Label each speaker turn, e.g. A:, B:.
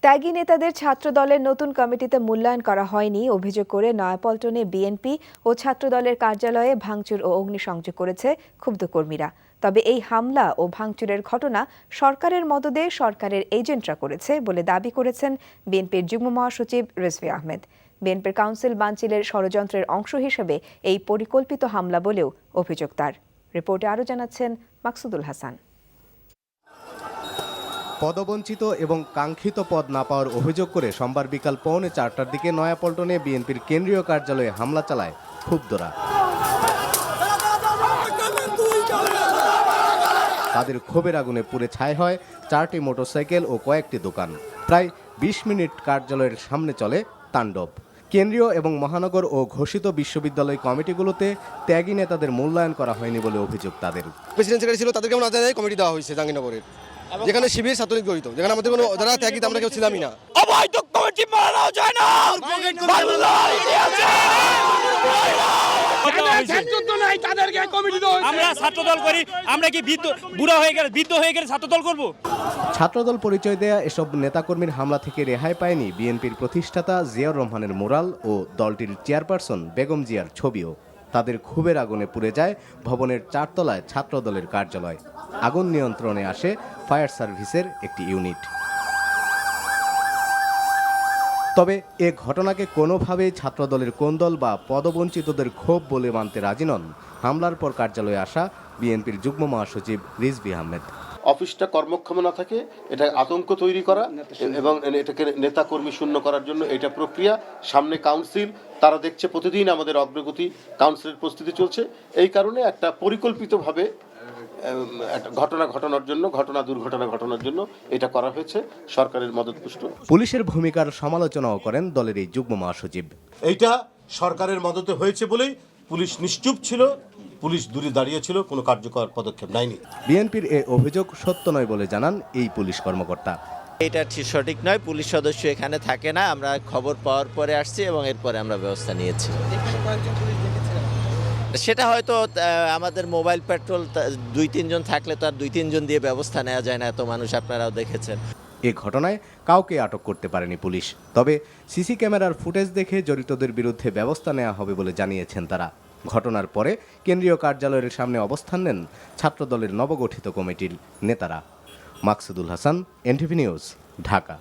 A: ত্যাগী নেতাদের ছাত্রদলের নতুন কমিটিতে মূল্যায়ন করা হয়নি অভিযোগ করে নয়াপল্টনে বিএনপি ও ছাত্রদলের কার্যালয়ে ভাঙচুর ও অগ্নিসংযোগ করেছে ক্ষুব্ধ কর্মীরা। তবে এই হামলা ও ভাঙচুরের ঘটনা সরকারের মদদে সরকারের এজেন্টরা করেছে বলে দাবি করেছেন বিএনপির যুগ্ম মহাসচিব রিজভী আহমেদ। বিএনপির কাউন্সিল বানচিলের ষড়যন্ত্রের অংশ হিসেবে এই পরিকল্পিত হামলা বলেও অভিযোগ তার। রিপোর্টে আরও জানাচ্ছেন মাকসুদুল হাসান।
B: পদবঞ্চিত এবং কাঙ্ক্ষিত পদ না পাওয়ার অভিযোগ করে সোমবার বিকাল 4:45টার দিকে নয়াপল্টনে বিএনপির কেন্দ্রীয় কার্যালয়ে হামলা চালায় ক্ষুব্ধরা। তাদের ক্ষোভের আগুনে পুড়ে ছাই হয় 4টি মোটরসাইকেল ও কয়েকটি দোকান। প্রায় 20 মিনিট কার্যালয়ের সামনে চলে তাণ্ডব। কেন্দ্রীয় এবং মহানগর ও ঘোষিত বিশ্ববিদ্যালয় কমিটিগুলোতে ত্যাগী নেতাদের মূল্যায়ন করা হয়নি বলে অভিযোগ তাদের।
C: প্রেসিডেন্ট সেক্রেটারি ছিল, তাদেরকে আমরা আজাদ কমিটি দেওয়া হয়েছে জাহাঙ্গীরনগরের, যেখানে শিবির ছাত্রলীগ জড়িত, যেখানে আমাদের কোনো যারা ত্যাগী আমরা কেউ ছিলামই না।
D: অবৈধ কমিটি মারাও যায় না। আমরা ছাত্রদল করি, আমরা কি বুড়া হয়ে গেলে বৃদ্ধ হয়ে গেলে ছাত্রদল করব?
B: ছাত্রদল পরিচয় দেয়া এসব নেতাকর্মীর হামলা থেকে রেহাই পায়নি বিএনপির প্রতিষ্ঠাতা জিয়াউর রহমানের মুরাল ও দলটির চেয়ারপারসন বেগম জিয়ার ছবিও। তাদের ক্ষোভের আগুনে পুড়ে যায় ভবনের 4 তলায় ছাত্রদলের কার্যালয়। আগুন নিয়ন্ত্রণে আসে ফায়ার সার্ভিসের একটি ইউনিট। তবে এ ঘটনাকে কোনোভাবেই ছাত্রদলের কোন্দল বা পদবঞ্চিতদের ক্ষোভ বলে মানতে রাজি নন হামলার পর কার্যালয়ে আসা বিএনপির যুগ্ম মহাসচিব রিজভী আহমেদ।
E: অফিসটা কর্মক্ষম না থাকে এটা আতঙ্ক তৈরি করা এবং এটাকে নেতাকর্মী শূন্য করার জন্য এটা প্রক্রিয়া। সামনে কাউন্সিল, তারা দেখছে প্রতিদিন আমাদের অগ্রগতি, কাউন্সিলের প্রস্তুতি চলছে। এই কারণে একটা পরিকল্পিতভাবে দুর্ঘটনা ঘটানোর জন্য এটা করা হয়েছে সরকারের মদতপুষ্ট।
B: পুলিশের ভূমিকার সমালোচনাও করেন দলের এই যুগ্ম মহাসচিব।
F: এইটা সরকারের মদতে হয়েছে বলেই পুলিশ নিশ্চুপ ছিল, পুলিশ দূরে দাঁড়িয়েছিল, কোনো কার্যকর পদক্ষেপ নেয়নি।
B: বিএনপির এ অভিযোগ সত্য নয় বলে জানান এই পুলিশ কর্মকর্তা।
G: এটা সঠিক নয়, পুলিশ সদস্য এখানে থাকে না। আমরা খবর পাওয়ার পরে আসছি এবং এরপরে আমরা ব্যবস্থা নিয়েছি। সেটা হয়তো আমাদের মোবাইল পেট্রোল 2-3 জন থাকলে তো আর 2-3 জন দিয়ে ব্যবস্থা নেওয়া যায় না, এত মানুষ আপনারাও দেখেছেন।
B: এ ঘটনায় কাউকে আটক করতে পারেনি পুলিশ। তবে সিসি ক্যামেরার ফুটেজ দেখে জড়িতদের বিরুদ্ধে ব্যবস্থা নেওয়া হবে বলে জানিয়েছেন তারা। ঘটনার পরে কেন্দ্রীয় কার্যালয়ের সামনে অবস্থান নেন ছাত্রদলের নবগঠিত কমিটির নেতারা। Maksudul Hasan, NTV news, Dhaka.